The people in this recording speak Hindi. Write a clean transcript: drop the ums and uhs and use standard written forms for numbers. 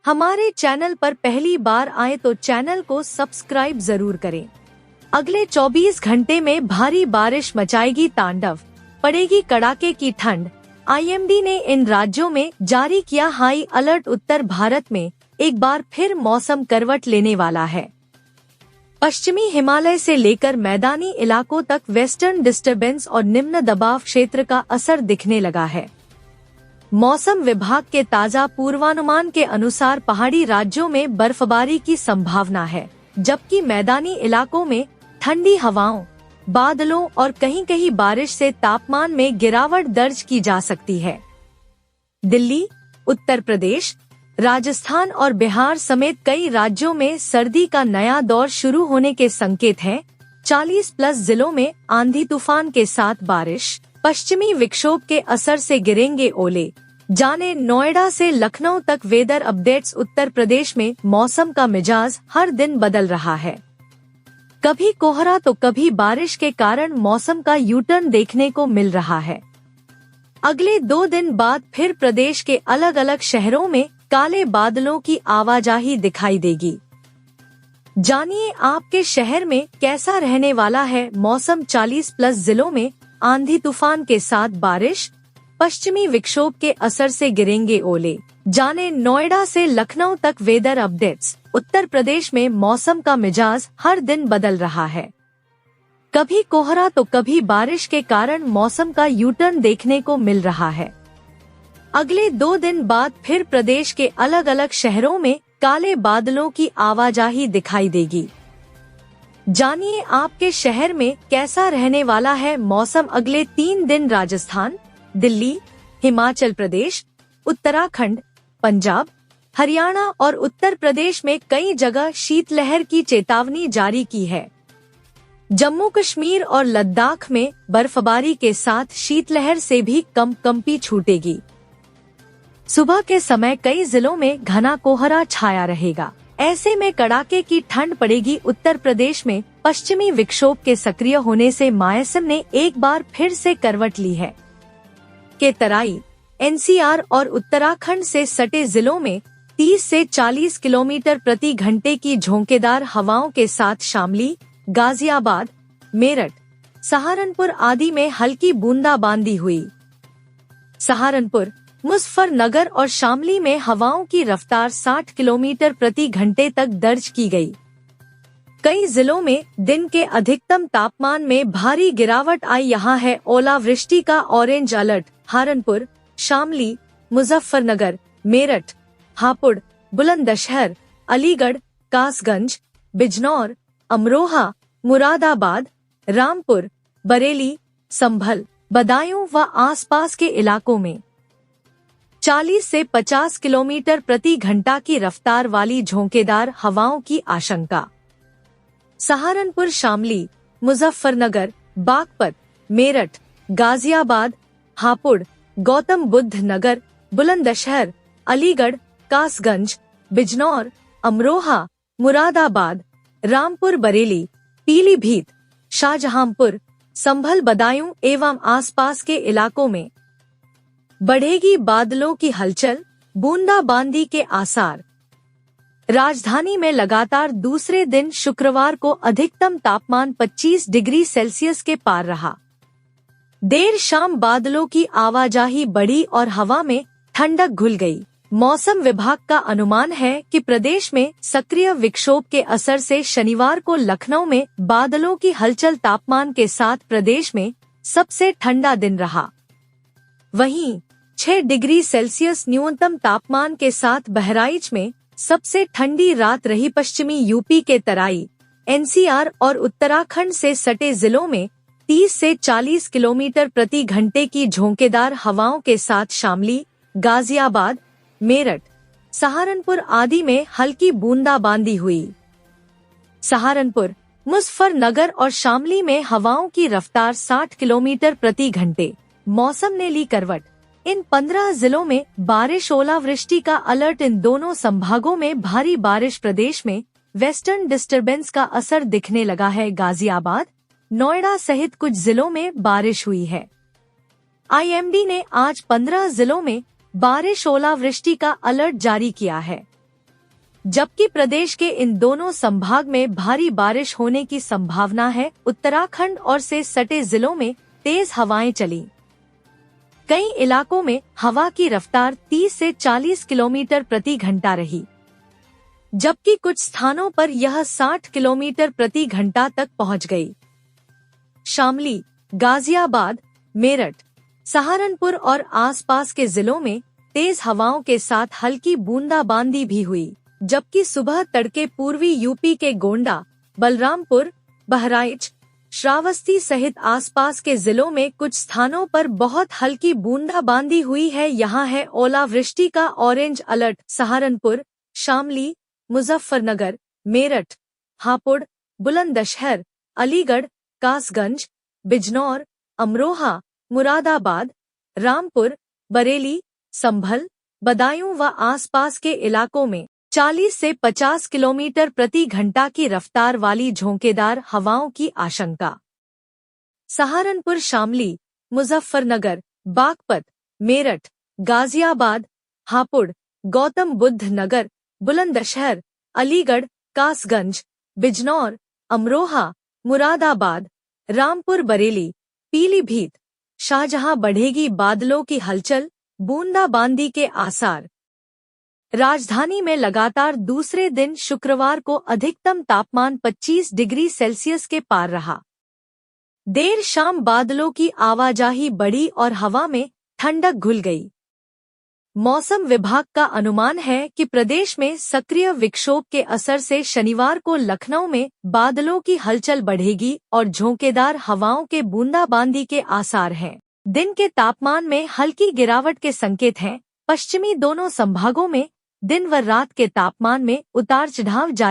हमारे चैनल पर पहली बार आए तो चैनल को सब्सक्राइब जरूर करें। अगले 24 घंटे में भारी बारिश मचाएगी तांडव, पड़ेगी कड़ाके की ठंड। आईएमडी ने इन राज्यों में जारी किया हाई अलर्ट। उत्तर भारत में एक बार फिर मौसम करवट लेने वाला है। पश्चिमी हिमालय से लेकर मैदानी इलाकों तक वेस्टर्न डिस्टर्बेंस और निम्न दबाव क्षेत्र का असर दिखने लगा है। मौसम विभाग के ताजा पूर्वानुमान के अनुसार पहाड़ी राज्यों में बर्फबारी की संभावना है, जबकि मैदानी इलाकों में ठंडी हवाओं, बादलों और कहीं कहीं बारिश से तापमान में गिरावट दर्ज की जा सकती है। दिल्ली, उत्तर प्रदेश, राजस्थान और बिहार समेत कई राज्यों में सर्दी का नया दौर शुरू होने के संकेत हैं। 40+ जिलों में आंधी तूफान के साथ बारिश, पश्चिमी विक्षोभ के असर से गिरेंगे ओले। जाने नोएडा से लखनऊ तक वेदर अपडेट्स। उत्तर प्रदेश में मौसम का मिजाज हर दिन बदल रहा है। कभी कोहरा तो कभी बारिश के कारण मौसम का यूटर्न देखने को मिल रहा है। अगले 2 दिन बाद फिर प्रदेश के अलग अलग शहरों में काले बादलों की आवाजाही दिखाई देगी। जानिए आपके शहर में कैसा रहने वाला है मौसम। 40+ जिलों में आंधी तूफान के साथ बारिश, पश्चिमी विक्षोभ के असर से गिरेंगे ओले। जाने नोएडा से लखनऊ तक वेदर अपडेट्स। उत्तर प्रदेश में मौसम का मिजाज हर दिन बदल रहा है। कभी कोहरा तो कभी बारिश के कारण मौसम का यूटर्न देखने को मिल रहा है। अगले 2 दिन बाद फिर प्रदेश के अलग अलग शहरों में काले बादलों की आवाजाही दिखाई देगी। जानिए आपके शहर में कैसा रहने वाला है मौसम। अगले 3 दिन राजस्थान, दिल्ली, हिमाचल प्रदेश, उत्तराखंड, पंजाब, हरियाणा और उत्तर प्रदेश में कई जगह शीतलहर की चेतावनी जारी की है। जम्मू कश्मीर और लद्दाख में बर्फबारी के साथ शीतलहर से भी कंपी छूटेगी। सुबह के समय कई जिलों में घना कोहरा छाया रहेगा। ऐसे में कड़ाके की ठंड पड़ेगी। उत्तर प्रदेश में पश्चिमी विक्षोभ के सक्रिय होने से मौसम ने एक बार फिर से करवट ली है। के तराई, एनसीआर और उत्तराखंड से सटे जिलों में 30 से 40 किलोमीटर प्रति घंटे की झोंकेदार हवाओं के साथ शामली, गाजियाबाद, मेरठ, सहारनपुर आदि में हल्की बूंदाबांदी हुई। सहारनपुर, मुजफ्फरनगर और शामली में हवाओं की रफ्तार 60 किलोमीटर प्रति घंटे तक दर्ज की गई। कई जिलों में दिन के अधिकतम तापमान में भारी गिरावट आई। यहाँ है ओलावृष्टि का ऑरेंज अलर्ट। सहारनपुर, शामली, मुजफ्फरनगर, मेरठ, हापुड़, बुलंदशहर, अलीगढ़, कासगंज, बिजनौर, अमरोहा, मुरादाबाद, रामपुर, बरेली, संभल, बदायूं व आसपास के इलाकों में 40 से 50 किलोमीटर प्रति घंटा की रफ्तार वाली झोंकेदार हवाओं की आशंका। सहारनपुर, शामली, मुजफ्फरनगर, बागपत, मेरठ, गाजियाबाद, हापुड़, गौतम बुद्ध नगर, बुलंदशहर, अलीगढ़, कासगंज, बिजनौर, अमरोहा, मुरादाबाद, रामपुर, बरेली, पीलीभीत, शाहजहांपुर, संभल, बदायूं एवं आसपास के इलाकों में बढ़ेगी बादलों की हलचल, बूंदाबांदी के आसार। राजधानी में लगातार दूसरे दिन शुक्रवार को अधिकतम तापमान 25 डिग्री सेल्सियस के पार रहा। देर शाम बादलों की आवाजाही बढ़ी और हवा में ठंडक घुल गई। मौसम विभाग का अनुमान है कि प्रदेश में सक्रिय विक्षोभ के असर से शनिवार को लखनऊ में बादलों की हलचल तापमान के साथ प्रदेश में सबसे ठंडा दिन रहा। वहीं 6 डिग्री सेल्सियस न्यूनतम तापमान के साथ बहराइच में सबसे ठंडी रात रही। पश्चिमी यूपी के तराई, एनसीआर और उत्तराखंड से सटे जिलों में 30 से 40 किलोमीटर प्रति घंटे की झोंकेदार हवाओं के साथ शामली, गाजियाबाद, मेरठ, सहारनपुर आदि में हल्की बूंदाबांदी हुई। सहारनपुर, मुजफ्फरनगर और शामली में हवाओं की रफ्तार 60 किलोमीटर प्रति घंटे। मौसम ने ली करवट। इन 15 जिलों में बारिश, ओलावृष्टि का अलर्ट। इन दोनों संभागों में भारी बारिश। प्रदेश में वेस्टर्न डिस्टर्बेंस का असर दिखने लगा है। गाजियाबाद, नोएडा सहित कुछ जिलों में बारिश हुई है। आईएमडी ने आज 15 जिलों में बारिश, ओलावृष्टि का अलर्ट जारी किया है। जबकि प्रदेश के इन दोनों संभाग में भारी बारिश होने की संभावना है। उत्तराखंड और से सटे जिलों में तेज हवाएं चली। कई इलाकों में हवा की रफ्तार 30 से 40 किलोमीटर प्रति घंटा रही, जबकि कुछ स्थानों पर यह 60 किलोमीटर प्रति घंटा तक पहुंच गई। शामली, गाजियाबाद, मेरठ, सहारनपुर और आसपास के जिलों में तेज हवाओं के साथ हल्की बूंदाबांदी भी हुई, जबकि सुबह तड़के पूर्वी यूपी के गोंडा, बलरामपुर, बहराइच, श्रावस्ती सहित आसपास के जिलों में कुछ स्थानों पर बहुत हल्की बूंदाबांदी हुई है। यहाँ है ओलावृष्टि का ऑरेंज अलर्ट। सहारनपुर, शामली, मुजफ्फरनगर, मेरठ, हापुड़, बुलंदशहर, अलीगढ़, कासगंज, बिजनौर, अमरोहा, मुरादाबाद, रामपुर, बरेली, संभल, बदायूं व आसपास के इलाकों में 40 से 50 किलोमीटर प्रति घंटा की रफ्तार वाली झोंकेदार हवाओं की आशंका। सहारनपुर, शामली, मुजफ्फरनगर, बागपत, मेरठ, गाजियाबाद, हापुड़, गौतम बुद्ध नगर, बुलंदशहर, अलीगढ़, कासगंज, बिजनौर, अमरोहा, मुरादाबाद, रामपुर, बरेली, पीलीभीत, शाहजहां बढ़ेगी बादलों की हलचल, बूंदाबांदी के आसार। राजधानी में लगातार दूसरे दिन शुक्रवार को अधिकतम तापमान 25 डिग्री सेल्सियस के पार रहा। देर शाम बादलों की आवाजाही बढ़ी और हवा में ठंडक घुल गई। मौसम विभाग का अनुमान है कि प्रदेश में सक्रिय विक्षोभ के असर से शनिवार को लखनऊ में बादलों की हलचल बढ़ेगी और झोंकेदार हवाओं के बूंदाबांदी के आसार हैं। दिन के तापमान में हल्की गिरावट के संकेत हैं। पश्चिमी दोनों संभागों में दिन व रात के तापमान में उतार चढ़ाव जारी